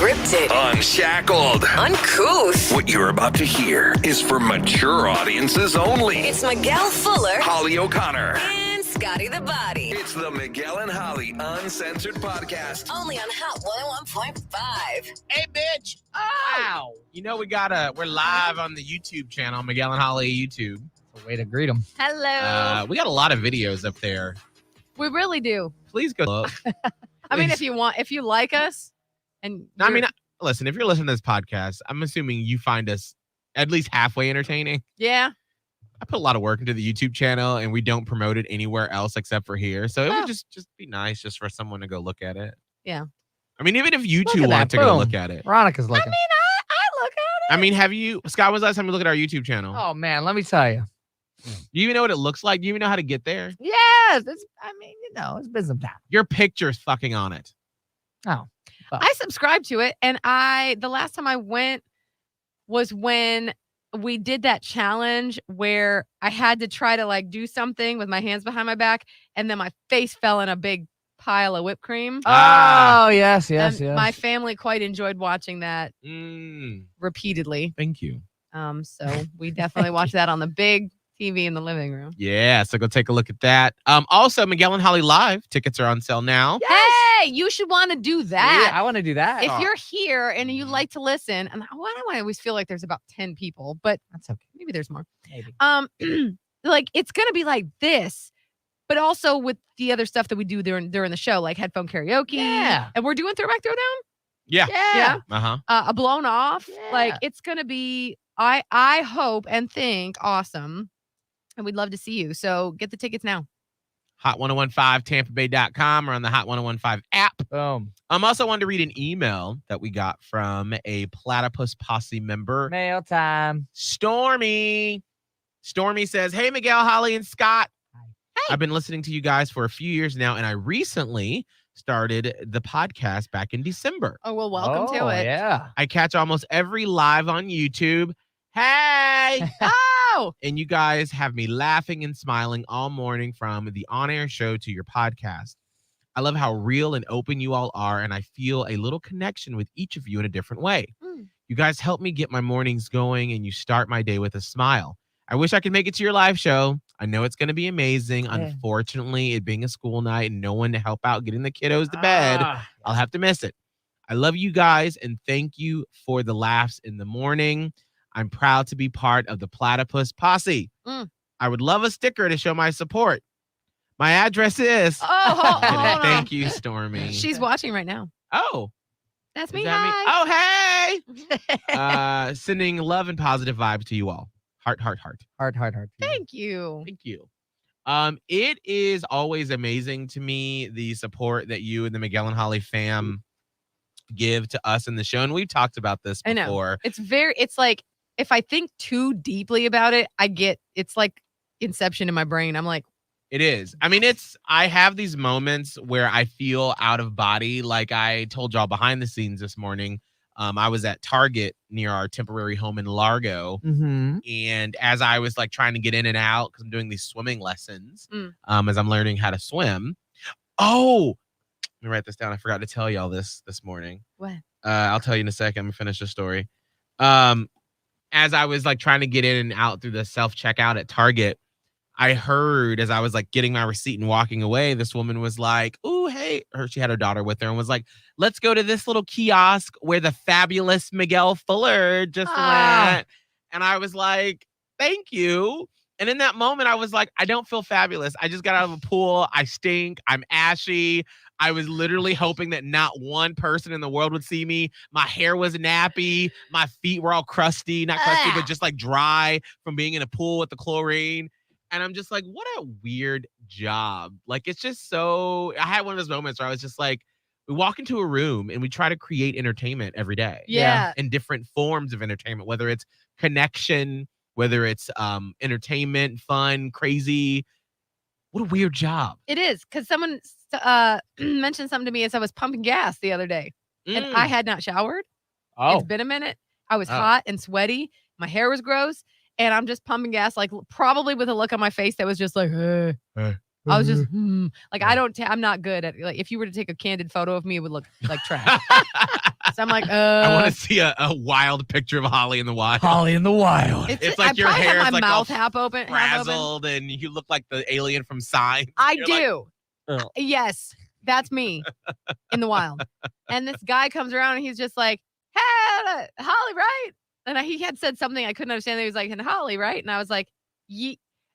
Unscripted. Unshackled. Uncouth. What you're about to hear is for mature audiences only. It's Miguel Fuller. Holly O'Connor. And Scotty the Body. It's the Miguel and Holly Uncensored podcast. Only on Hot 101.5. Hey, bitch. Oh. Wow. You know, we're live on the YouTube channel, Miguel and Holly YouTube. A way to greet them. Hello. We got a lot of videos up there. We really do. Please go look. I mean, if you like us, and listen, if you're listening to this podcast, I'm assuming you find us at least halfway entertaining. Yeah. I put a lot of work into the YouTube channel, and we don't promote it anywhere else except for here. So it would just be nice just for someone to go look at it. Yeah. I mean, even if you two want to go look at it. Veronica's looking. I mean, I look at it. I mean, have you, Scott, when's the last time you looked at our YouTube channel? Oh, man, let me tell you. Do you even know what it looks like? Do you even know how to get there? Yes. It's business time. Your picture's fucking on it. Oh. Well. I subscribed to it, and the last time I went was when we did that challenge where I had to try to do something with my hands behind my back, and then my face fell in a big pile of whipped cream. Oh, yes. My family quite enjoyed watching that repeatedly. Thank you. So we definitely watched that on the big TV in the living room. Yeah, so go take a look at that. Also, Miguel and Holly Live tickets are on sale now. Hey, you should want to do that. Yeah, I want to do that. If you're here and you like to listen, and I always feel like there's about 10 people, but that's okay. Maybe there's more. Maybe. It's gonna be like this, but also with the other stuff that we do during the show, like headphone karaoke. Yeah. And we're doing Throwback Throwdown. Yeah. Yeah. Uh-huh. A blown off. Yeah. It's gonna be, I hope and think awesome. And we'd love to see you. So get the tickets now. Hot1015TampaBay.com or on the Hot 1015 app. Boom. Also wanted to read an email that we got from a Platypus Posse member. Mail time. Stormy. Stormy says, hey, Miguel, Holly, and Scott. Hey. I've been listening to you guys for a few years now, and I recently started the podcast back in December. Oh, well, welcome to it. Yeah. I catch almost every live on YouTube. Hey! Oh! And you guys have me laughing and smiling all morning from the on-air show to your podcast. I love how real and open you all are, and I feel a little connection with each of you in a different way. You guys help me get my mornings going, and you start my day with a smile. I wish I could make it to your live show. I know it's going to be amazing. Yeah. Unfortunately, it being a school night and no one to help out getting the kiddos to bed, I'll have to miss it. I love you guys, and thank you for the laughs in the morning. I'm proud to be part of the Platypus Posse. I would love a sticker to show my support. My address is... Thank you, Stormy. She's watching right now. Oh. That's me. Hi. Oh, hey. Sending love and positive vibes to you all. Heart. Thank you. Thank you. It is always amazing to me, the support that you and the Miguel and Holly fam give to us in the show. And we've talked about this before. I know. It's like, if I think too deeply about it, it's like Inception in my brain. I'm like, it is. I mean, I have these moments where I feel out of body. Like I told y'all behind the scenes this morning, I was at Target near our temporary home in Largo. Mm-hmm. And as I was trying to get in and out, because I'm doing these swimming lessons, as I'm learning how to swim. Oh, let me write this down. I forgot to tell y'all this morning. What? I'll tell you in a second. I'm gonna finish the story. As I was trying to get in and out through the self-checkout at Target, I heard as I was getting my receipt and walking away, this woman was like, "Ooh, hey," she had her daughter with her and was like, "Let's go to this little kiosk where the fabulous Miguel Fuller just went." And I was like, "Thank you." And in that moment, I was like, I don't feel fabulous. I just got out of a pool. I stink. I'm ashy. I was literally hoping that not one person in the world would see me. My hair was nappy. My feet were all crusty. Not crusty, but just dry from being in a pool with the chlorine. And I'm just like, what a weird job. It's just so... I had one of those moments where I was just like, we walk into a room and we try to create entertainment every day. Yeah. In different forms of entertainment, whether it's connection, whether it's entertainment, fun, crazy. What a weird job. It is, because someone mentioned something to me as I was pumping gas the other day. And I had not showered. Oh. It's been a minute. I was hot and sweaty. My hair was gross. And I'm just pumping gas, probably with a look on my face that was just I was just I'm not good at if you were to take a candid photo of me, it would look like trash. So I'm like, I want to see a wild picture of Holly in the wild. Holly in the wild. It's like I your probably hair have is my like mouth all half open. frazzled, and you look like the alien from Signs. I You're like, do. Ugh. Yes, that's me in the wild. And this guy comes around and he's just like, "Hey, Holly, right?" And he had said something I couldn't understand. He was like, "And Holly, right?" And I was like,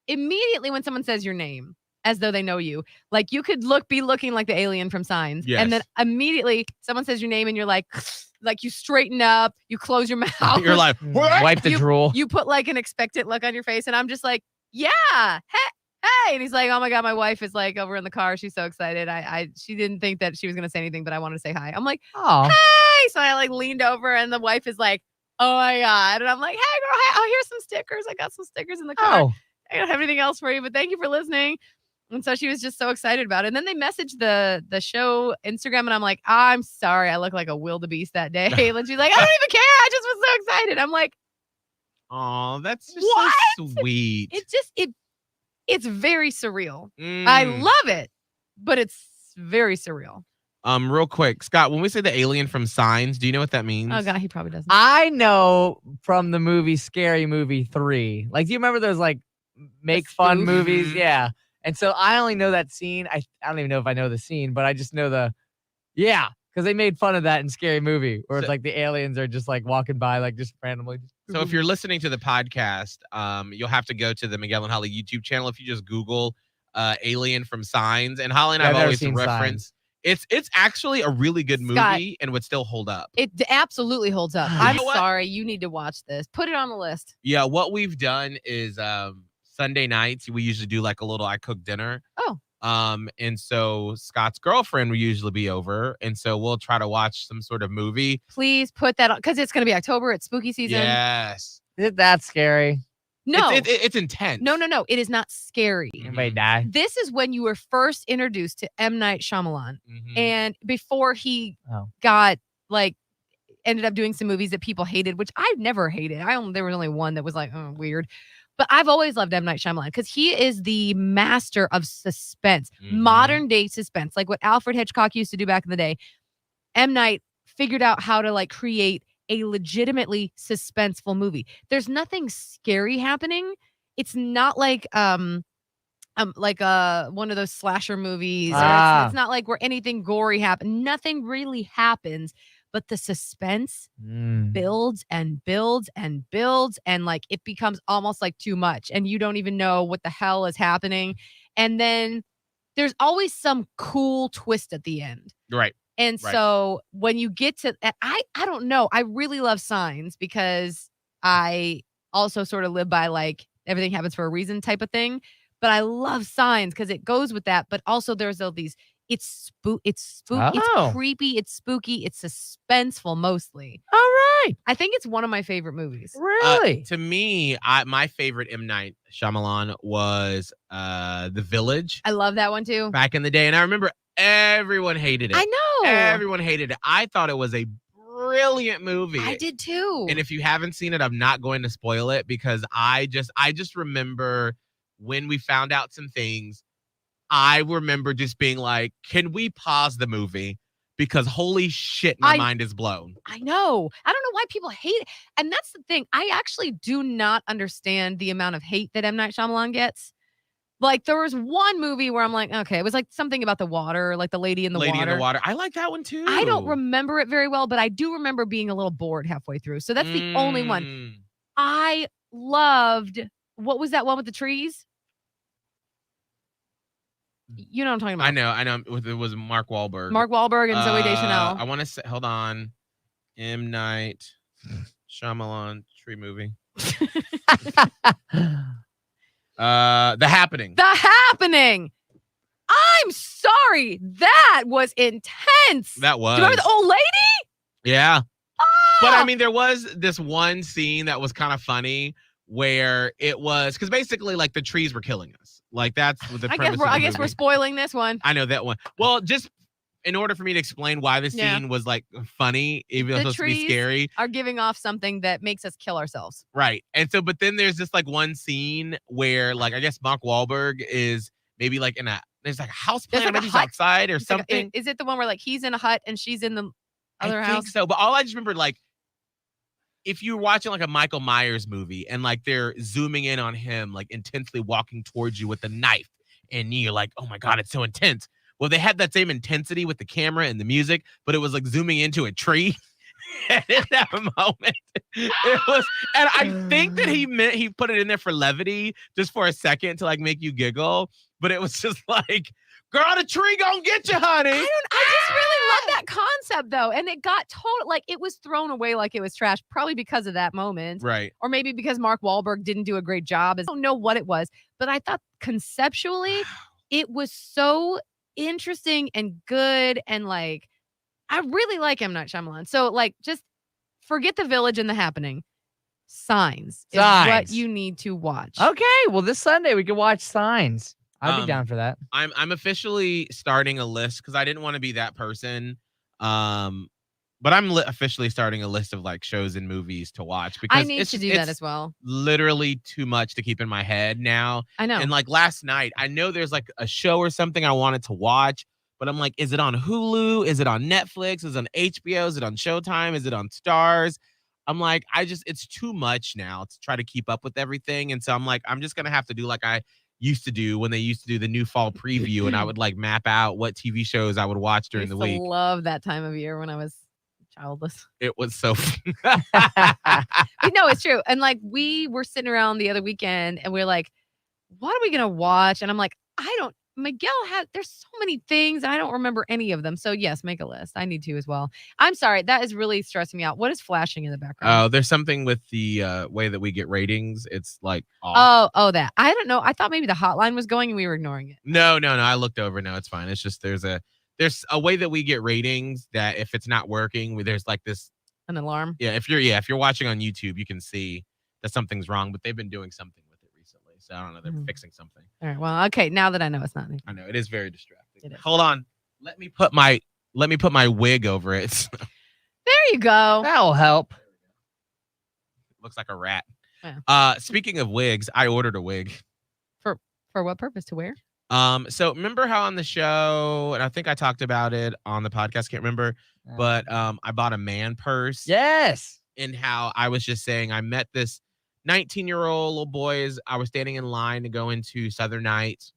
immediately when someone says your name as though they know you, like you could be looking like the alien from Signs, and then Yes. immediately someone says your name and you're like you straighten up, you close your mouth, You're like, what? Wipe the drool. you put like an expectant look on your face, and I'm just like, yeah, hey, and he's like, oh my god, my wife is like over in the car, she's so excited. She didn't think that she was gonna say anything, but I wanted to say hi. I'm like, Oh, hey, so I like leaned over, and the wife is like, oh my god, and I'm like, hey girl, hey, oh here's some stickers. I got some stickers in the car. oh, I don't have anything else for you, but thank you for listening. And so she was just so excited about it. And then they messaged the show Instagram, and I'm like, I'm sorry, I look like a wildebeest that day. And she's like, I don't even care. I just was so excited. I'm like, Oh, that's just What? so sweet. it's very surreal. I Mm. love it, but it's very surreal. Real quick, Scott, when we say the alien from Signs, do you know what that means? Oh god, he probably doesn't. I know from the movie Scary Movie 3. Like, do you remember those like make fun spoof? movies? Mhm. Yeah. And so I only know that scene. I don't even know if I know the scene, but I just know because they made fun of that in Scary Movie, where it's So- like the aliens are just like walking by, like just randomly. So if you're listening to the podcast, you'll have to go to the Miguel and Holly YouTube channel. If you just Google "alien from Signs," and Holly and Yeah, I've I've never always seen referenced it's actually a really good Scott. movie and would still hold up. It absolutely holds up. You I'm know what? sorry, you need to watch this. Put it on the list. Yeah, what we've done is Sunday nights we usually do like a little I cook dinner. Oh. And so Scott's girlfriend will usually be over, and so we'll try to watch some sort of movie. Please put that on, because it's going to be October. It's spooky season. Yes. Is it that scary? No, It's intense. no. It is not scary. Anybody die? This is when you were first introduced to M. Night Shyamalan. Mhm. And before he Oh. got ended up doing some movies that people hated, which I never hated. There was only one that was like, oh, weird. But I've always loved M. Night Shyamalan because he is the master of suspense, Mhm. modern day suspense, like what Alfred Hitchcock used to do back in the day. M. Night figured out how to like create a legitimately suspenseful movie. There's nothing scary happening. It's not like one of those slasher movies. Or Ah. it's not like where anything gory happens. Nothing really happens, but the suspense builds and builds and builds, and like it becomes almost like too much, and you don't even know what the hell is happening. And then there's always some cool twist at the end. Right. And Right. so when you get to, I don't know, I really love Signs because I also sort of live by like everything happens for a reason type of thing. But I love Signs because it goes with that. But also there's all these, it's spooky, Oh. it's creepy, it's spooky, it's suspenseful mostly. All right. I think it's one of my favorite movies. Really? To me, my favorite M. Night Shyamalan was The Village I love that one too. back in the day, and I remember everyone hated it. I know. Everyone hated it. I thought it was a brilliant movie. I did too. And if you haven't seen it, I'm not going to spoil it because I just remember when we found out some things. I remember just being like, can we pause the movie? Because holy shit, my mind is blown. I know. I don't know why people hate it. And that's the thing. I actually do not understand the amount of hate that M. Night Shyamalan gets. Like, there was one movie where I'm like, okay, it was like something about the water, like the lady in the Lady water. in the Water. I like that one too. I don't remember it very well, but I do remember being a little bored halfway through. So that's the only one. Mm. I loved, what was that one with the trees? You know what I'm talking about. I know. It was Mark Wahlberg. Mark Wahlberg and Zoe Deschanel. I want to say, hold on. M. Night Shyamalan tree movie. The Happening. The Happening. I'm sorry. That was intense. That was. Do you remember the old lady? Yeah. But I Ah! mean, there was this one scene that was kind of funny where it was because basically, like, the trees were killing us. Like, that's what the premise. I of the guess we're movie. spoiling this one. I know that one. Well, just in order for me to explain why the Yeah. scene was like funny, even though The it's supposed to be trees- scary, Are giving off something that makes us kill ourselves. right? And so, but then there's just like one scene where, like, I guess Mark Wahlberg is maybe like there's like a house There's plant, like a maybe he's hut. outside or It's like something. is it the one where like he's in a hut and she's in the Other I house. think so, but all I just remember, like, if you're watching like a Michael Myers movie and like they're zooming in on him, like intensely walking towards you with a knife, and you're like, oh my God, it's so intense. Well, they had that same intensity with the camera and the music, but it was like zooming into a tree. And in that moment, it was, and I think that he put it in there for levity, just for a second to like make you giggle. But it was just like, girl, the tree gonna get you, honey. I just really love that concept though. And it got total, like it was thrown away like it was trash, probably because of that moment. Right. Or maybe because Mark Wahlberg didn't do a great job. I don't know what it was, but I thought conceptually it was so interesting and good. And like, I really like M. Night Shyamalan. So like, just forget The Village and The Happening. Signs is what you need to watch. Okay, well, this Sunday we can watch Signs. I'd be down for that. I'm officially starting a list because I didn't want to be that person. But I'm officially starting a list of like shows and movies to watch because I need to do that as well. Literally too much to keep in my head now. I know. And like last night, I know there's like a show or something I wanted to watch, but I'm like, is it on Hulu? Is it on Netflix? Is it on HBO? Is it on Showtime? Is it on Stars? I'm like, it's too much now to try to keep up with everything. And so I'm like, I'm just going to have to do like I used to do when they used to do the new fall preview and I would like map out what TV shows I would watch during the week. I love that time of year when I was childless. It was so But no, it's true. And like we were sitting around the other weekend and we are like, what are we going to watch? And I'm like, Miguel there's so many things. I don't remember any of them. So yes, make a list. I need to as well. I'm sorry. That is really stressing me out. What is flashing in the background? Oh, there's something with the way that we get ratings. It's like off. Oh, that. I don't know. I thought maybe the hotline was going and we were ignoring it. No. I looked over. No, it's fine. It's just there's a way that we get ratings that if it's not working, there's like this an alarm. Yeah, if you're watching on YouTube, you can see that something's wrong, but they've been doing something with it recently. So I don't know. They're fixing something. All right. Well, okay. Now that I know it's not me. I know it is very distracting. It is. Hold on. Let me put my wig over it. There you go. That'll help. Looks like a rat. Yeah. Speaking of wigs, I ordered a wig. For what purpose? To wear? So remember how on the show, and I think I talked about it on the podcast, can't remember, but I bought a man purse. Yes. And how I was just saying I met this 19-year-old little boy. I was standing in line to go into Southern Nights,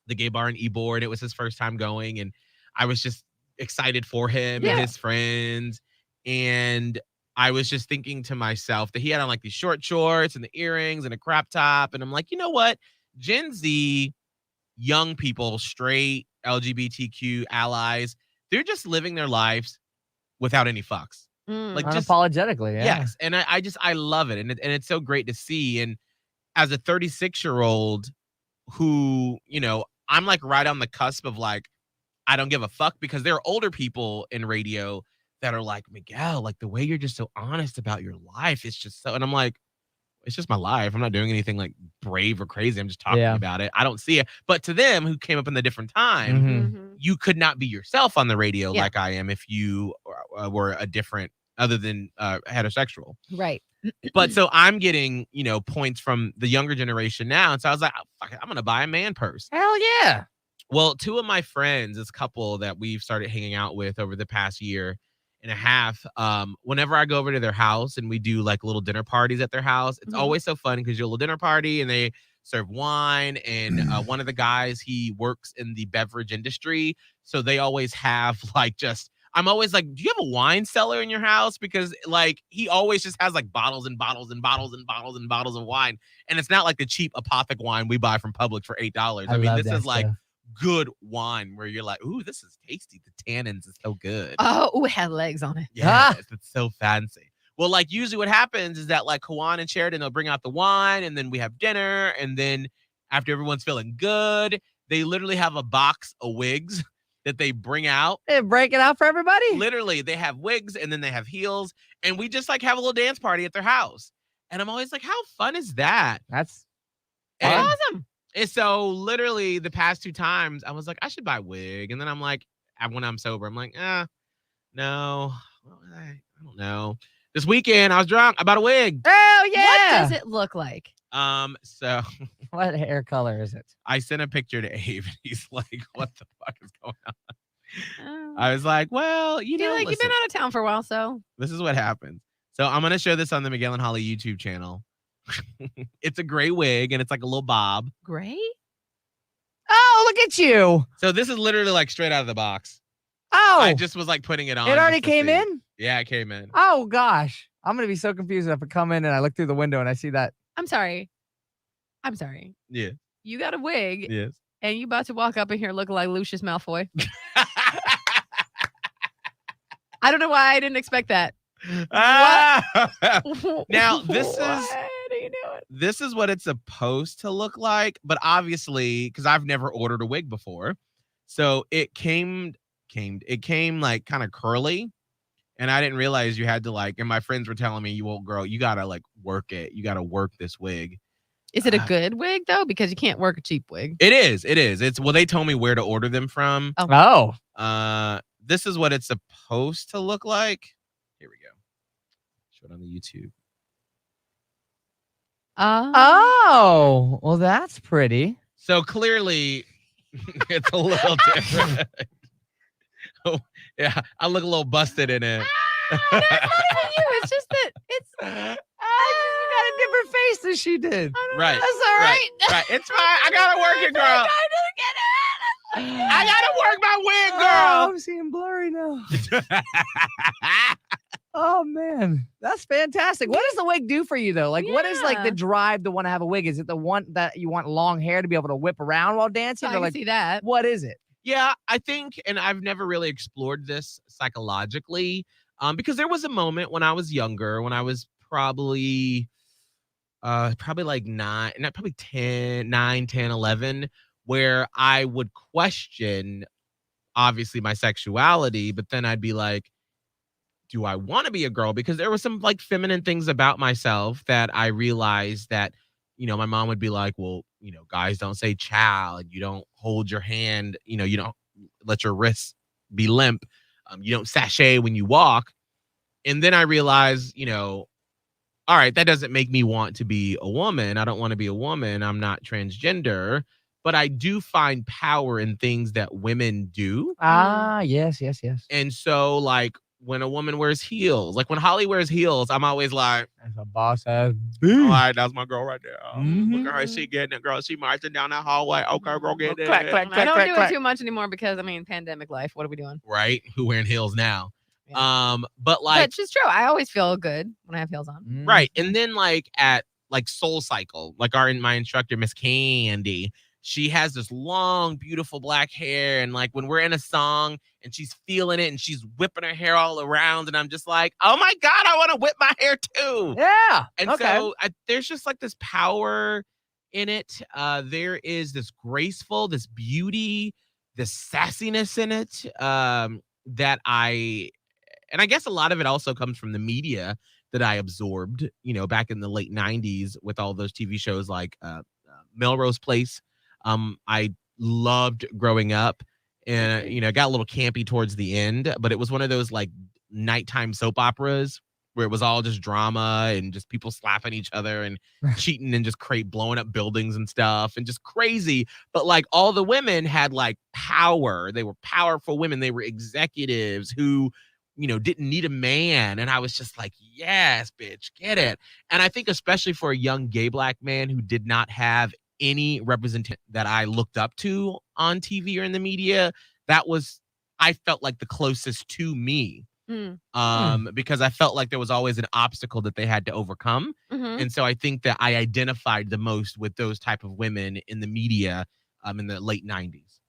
the gay bar in Ybor, and it was his first time going, and I was just excited for him and his friends. And I was just thinking to myself that he had on like these short shorts and the earrings and a crop top. And I'm like, you know what? Gen Z, young people, straight LGBTQ allies, they're just living their lives without any fucks. Like just unapologetically. Yeah. Yes. And I love it. And it's so great to see. And as a 36-year-old who, I'm like right on the cusp of like, I don't give a fuck, because there are older people in radio that are like, Miguel, like the way you're just so honest about your life. It's just so, and I'm like, it's just my life. I'm not doing anything like brave or crazy. I'm just talking about it. I don't see it. But to them who came up in the different time, you could not be yourself on the radio like I am if you were a different, other than heterosexual. Right. But so I'm getting, points from the younger generation now. And so I was like, oh, fuck it, I'm going to buy a man purse. Hell yeah. Well, two of my friends, this couple that we've started hanging out with over the past year and a half, whenever I go over to their house and we do like little dinner parties at their house, it's always so fun because you're a little dinner party and they serve wine. And one of the guys, he works in the beverage industry. So they always have like I'm always like, do you have a wine cellar in your house? Because like he always just has like bottles and bottles and bottles and bottles and bottles of wine. And it's not like the cheap Apothic wine we buy from Publix for $8. I mean, this is like good wine where you're like, ooh, this is tasty. The tannins is so good. Oh, it had legs on it. Yes, it's so fancy. Well, like usually what happens is that like Kawan and Sheridan, they'll bring out the wine and then we have dinner. And then after everyone's feeling good, they literally have a box of wigs that they bring out. They break it out for everybody? Literally, they have wigs and then they have heels. And we just like have a little dance party at their house. And I'm always like, how fun is that? That's awesome. And so literally the past two times I was like, I should buy a wig. And then I'm like, when I'm sober, I'm like, no, I don't know. This weekend I was drunk. I bought a wig. Hell yeah. What does it look like? So what hair color is it? I sent a picture to Abe and he's like, what the fuck is going on? I was like, well, you know, You've been listen, out of town for a while, so this is what happens. So I'm gonna show this on the Miguel and Holly YouTube channel. It's a gray wig and it's like a little bob. great. Oh, look at you. So this is literally like straight out of the box. Oh, I just was like putting it on. it already just to came see. in? Yeah, it came in. Oh, gosh. I'm going to be so confused if I come in and I look through the window and I see that. I'm sorry. Yeah. You got a wig, Yes. and you about to walk up in here looking like Lucius Malfoy. I don't know why I didn't expect that. Now, this is- What are you doing? This is what it's supposed to look like, but obviously, because I've never ordered a wig before, so it came like kind of curly, and I didn't realize you had to like. And my friends were telling me, "You old girl, you gotta like work it. You gotta work this wig." Is it a good wig though? Because you can't work a cheap wig. It is. It's well, they told me where to order them from. Oh. This is what it's supposed to look like. Here we go. Show it on the YouTube. Oh, well, that's pretty. So clearly, it's a little different. Oh, yeah, I look a little busted in it. That's not even you. It's just that it's. You got a different face than she did. Right. That's all right. Right. It's fine. I gotta work it, girl. I gotta work my Oh, wig, girl. I'm seeing blurry now. Oh, man. That's fantastic. What does the wig do for you, though? Like, what is like the Yeah. drive to want to have a wig? Is it the one that you want long hair to be able to whip around while dancing? I Or can like, see that. what is it? Yeah, I think, and I've never really explored this psychologically, because there was a moment when I was younger, when I was probably like 9, 10, 11, where I would question, obviously, my sexuality, but then I'd be like, do I want to be a girl? Because there were some like feminine things about myself that I realized that, my mom would be like, well, guys don't say chow, and you don't hold your hand, you don't let your wrists be limp. You don't sashay when you walk. And then I realized, all right, that doesn't make me want to be a woman. I don't want to be a woman. I'm not transgender, but I do find power in things that women do. Ah, yes. And so like, when a woman wears heels, like when Holly wears heels, I'm always like, That's a boss ass. all right, that's my girl right there. Mhm. Look at her, she getting it, girl. She marching down that hallway. Okay, girl, get it. Clack, clack, I don't do clack. it too much anymore because pandemic life. What are we doing? Right? Who wearing heels now? Yeah. But like, Which is true. I always feel good when I have heels on. right. And then like at like Soul Cycle, like my instructor, Miss Candy, she has this long, beautiful black hair. And like when we're in a song and she's feeling it and she's whipping her hair all around, and I'm just like, oh my God, I want to whip my hair too. Yeah. And okay. so there's just like this power in it. There is this graceful, this beauty, this sassiness in it that and I guess a lot of it also comes from the media that I absorbed, back in the late 90s with all those TV shows like Melrose Place. I loved growing up, and it got a little campy towards the end, but it was one of those like nighttime soap operas where it was all just drama and just people slapping each other and cheating and just blowing up buildings and stuff and just crazy. But like all the women had like power. They were powerful women. They were executives who, didn't need a man. And I was just like, yes, bitch, get it. And I think especially for a young gay black man who did not have any representation that I looked up to on TV or in the media, I felt like the closest to me. Because I felt like there was always an obstacle that they had to overcome. Mm-hmm. And so I think that I identified the most with those type of women in the media in the late 90s.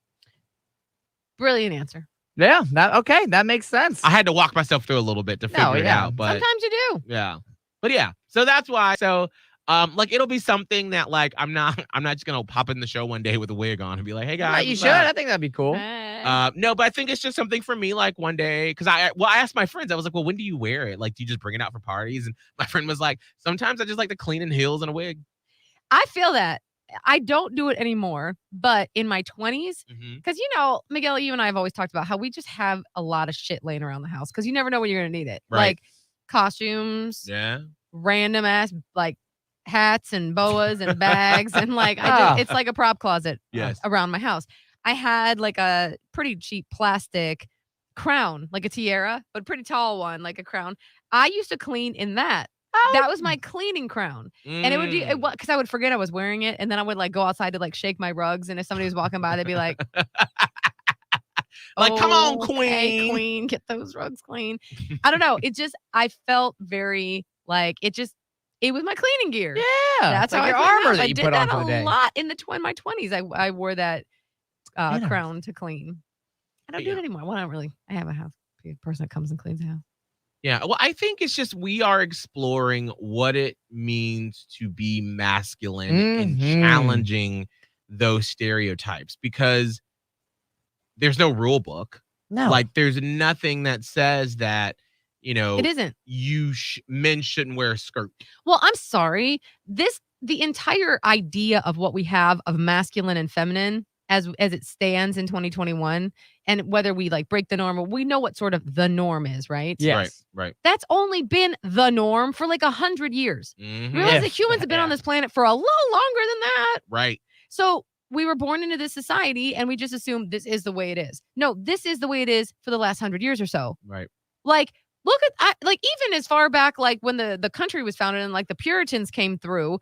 Brilliant answer. Yeah. That makes sense. I had to walk myself through a little bit to figure it out. But Sometimes you do. yeah. But yeah. So that's why. So like it'll be something that like I'm not just gonna pop in the show one day with a wig on and be like, hey guys. Yeah, you should. I think that'd be cool. No, but I think it's just something for me, like one day, because I asked my friends, I was like, well, when do you wear it? Like, do you just bring it out for parties? And my friend was like, sometimes I just like to clean in heels and a wig. I feel that. I don't do it anymore, but in my 20s, Mm-hmm. because, Miguel, you and I have always talked about how we just have a lot of shit laying around the house because you never know when you're going to need it. Right. Like costumes, Yeah. random ass, like hats and boas and bags. And like, it's like a prop closet Yes. around my house. I had like a pretty cheap plastic crown, like a tiara, but pretty tall one, like a crown. I used to clean in that. That was my cleaning crown. And it would be Mm. because I would forget I was wearing it, and then I would like go outside to like shake my rugs, and if somebody was walking by, they'd be like, Like, come on, "Okay, queen. queen, get those rugs clean." I don't know. I felt very like it was my cleaning gear. Yeah. That's it's like how your I clean armor house. that I you did put on that for the a day. lot in my 20s. I wore that Man, crown to clean. I don't do Yeah. it anymore. Well, I don't really. I have a house person that comes and cleans the house. Yeah, well, I think it's just we are exploring what it means to be masculine and Mhm. challenging those stereotypes because there's no rule book. No. Like, there's nothing that says that, It isn't. men shouldn't wear a skirt. Well, I'm sorry. The entire idea of what we have of masculine and feminine as it stands in 2021, and whether we like break the norm, or we know what sort of the norm is, right? Yes. Right. That's only been the norm for like 100 years. Mhm. Realize If that humans have been on that. this planet for a little longer than that. Right. So we were born into this society and we just assume this is the way it is. No, this is the way it is for the last 100 years or so. Right. Like, look at like even as far back like when the country was founded and like the Puritans came through,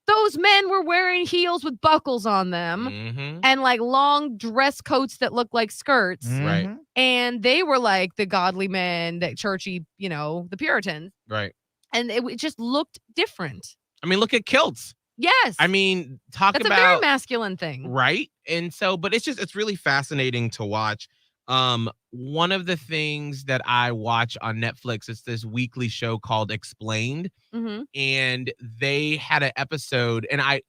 those men were wearing heels with buckles on them Mhm. and like long dress coats that looked like skirts. Right. Mhm. And they were like the godly men, that churchy, the Puritans. Right. And it just looked different. I mean, look at kilts. Yes. I mean, talk that's a very about masculine thing. right. And so, but it's really fascinating to watch. One of the things that I watch on Netflix is this weekly show called Explained, Mm-hmm. and they had an episode, and I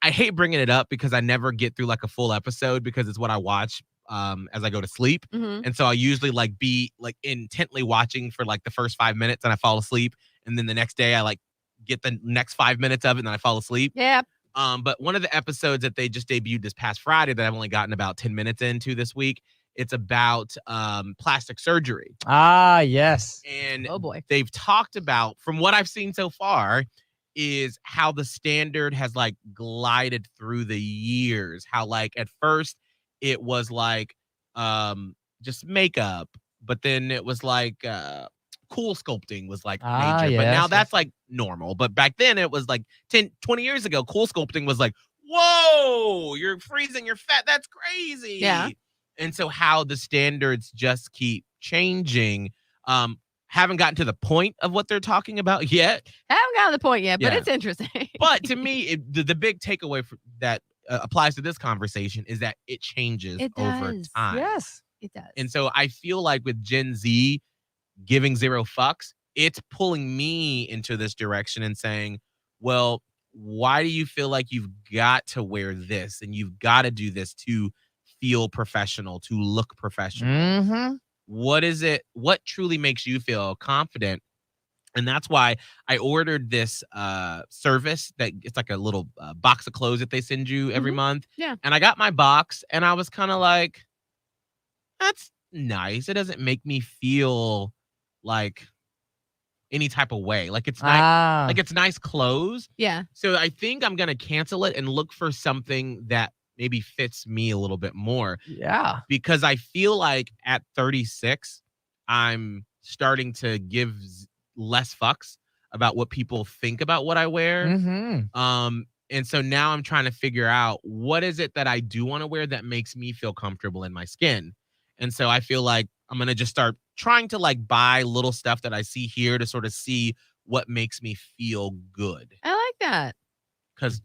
hate bringing it up because I never get through like a full episode because it's what I watch as I go to sleep. Mm-hmm. And so I usually like be like intently watching for like the first 5 minutes and I fall asleep. And then the next day I like get the next 5 minutes of it and then I fall asleep. Yeah. But one of the episodes that they just debuted this past Friday that I've only gotten about 10 minutes into this week, it's about plastic surgery. Ah, yes. And Oh boy. they've talked about, from what I've seen so far, is how the standard has like glided through the years. How like at first it was like just makeup, but then it was like cool sculpting was like Ah, major. But yes, now yes. that's like normal. But back then it was like 10, 20 years ago, cool sculpting was like, whoa, you're freezing your fat. That's crazy. Yeah. And so how the standards just keep changing. Haven't gotten to the point of what they're talking about yet. Haven't gotten to the point yet, but Yeah. it's interesting. But to me, the big takeaway that applies to this conversation is that it changes It over does. time. Yes. It does. And so I feel like with Gen Z giving zero fucks, it's pulling me into this direction and saying, well, why do you feel like you've got to wear this and you've got to do this to feel professional, to look professional? Mm-hmm. What is it? What truly makes you feel confident? And that's why I ordered this service that it's like a little box of clothes that they send you every Mhm. month. Yeah. And I got my box and I was kind of like, that's nice. It doesn't make me feel like any type of way. Like it's nice. Ah. Like it's nice clothes. yeah. So I think I'm going to cancel it and look for something that maybe fits me a little bit more. Yeah. Because I feel like at 36, I'm starting to give less fucks about what people think about what I wear. Mm-hmm. And so now I'm trying to figure out what is it that I do want to wear that makes me feel comfortable in my skin. And so I feel like I'm going to just start trying to like buy little stuff that I see here to sort of see what makes me feel good. I like that. Because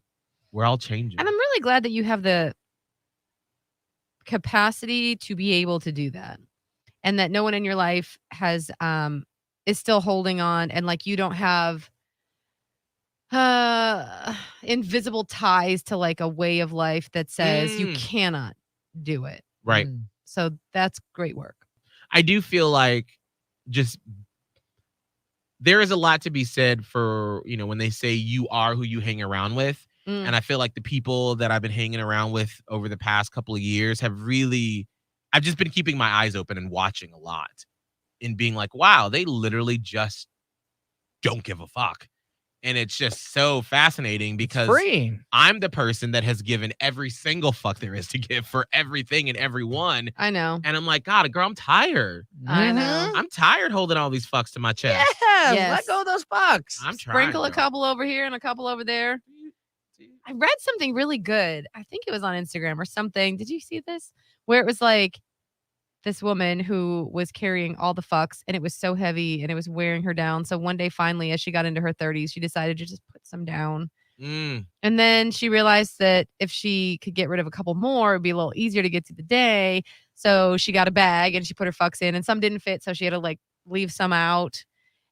we're all changing. And I'm really glad that you have the capacity to be able to do that. And that no one in your life has is still holding on, and like you don't have invisible ties to like a way of life that says you cannot do it. Right. Mm. So that's great work. I do feel like just there is a lot to be said for, when they say you are who you hang around with. Mm. And I feel like the people that I've been hanging around with over the past couple of years have really, I've just been keeping my eyes open and watching a lot and being like, wow, they literally just don't give a fuck. And it's just so fascinating because Freeing. I'm the person that has given every single fuck there is to give for everything and everyone. I know. And I'm like, God, girl, I'm tired. I know. I'm tired holding all these fucks to my chest. Yes, Yes. let go of those fucks. I'm trying. Sprinkle a girl. couple over here and a couple over there. I read something really good. I think it was on Instagram or something. Did you see this? Where it was like this woman who was carrying all the fucks and it was so heavy and it was wearing her down. So one day, finally, as she got into her 30s, she decided to just put some down. Mm. And then she realized that if she could get rid of a couple more, it'd be a little easier to get through the day. So she got a bag and she put her fucks in and some didn't fit. So she had to like leave some out.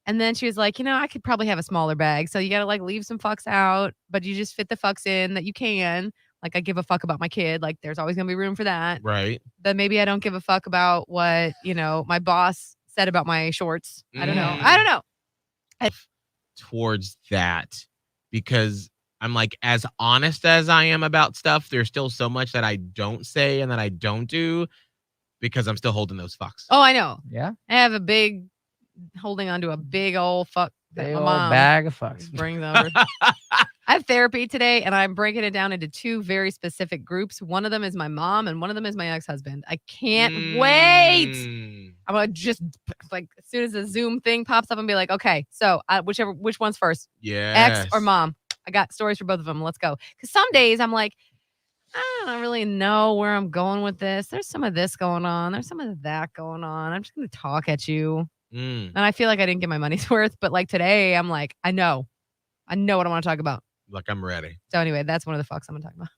And then she was like, I could probably have a smaller bag. So you got to like leave some fucks out, but you just fit the fucks in that you can. Like I give a fuck about my kid. Like there's always going to be room for that. Right. But maybe I don't give a fuck about what, my boss said about my shorts. I don't know. Towards that, because I'm like, as honest as I am about stuff, there's still so much that I don't say and that I don't do because I'm still holding those fucks. Oh, I know. Yeah. I have holding onto a big old fuck that Big my old mom bag of fucks. brings over. I have therapy today and I'm breaking it down into two very specific groups. One of them is my mom and one of them is my ex-husband. I can't wait. I'm going to just like as soon as the Zoom thing pops up and be like, okay, so which one's first? Yeah. Ex or mom? I got stories for both of them. Let's go. Because some days I'm like, I don't really know where I'm going with this. There's some of this going on. There's some of that going on. I'm just going to talk at you. And I feel like I didn't get my money's worth. But like today, I'm like, I know what I want to talk about. Like I'm ready. So anyway, that's one of the fucks I'm going to talk about.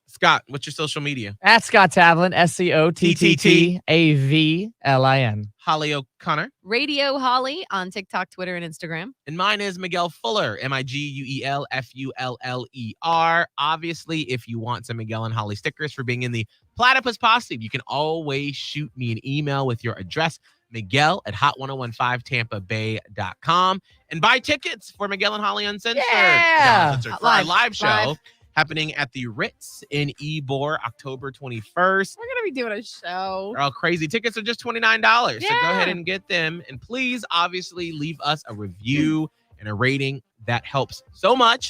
Scott, what's your social media? At Scott Tavlin, SCOTTTAVLIN. Holly O'Connor. Radio Holly on TikTok, Twitter, and Instagram. And mine is Miguel Fuller, MIGUELFULLER. Obviously, if you want some Miguel and Holly stickers for being in the Platypus Posse, you can always shoot me an email with your address, Miguel at hot1015tampabay.com, and buy tickets for Miguel and Holly Uncensored. Yeah. Uncensored, for our live show happening at the Ritz in Ybor, October 21st. We're going to be doing a show. They're all crazy. Tickets are just $29. So go ahead and get them. And please, obviously, leave us a review and a rating. That helps so much.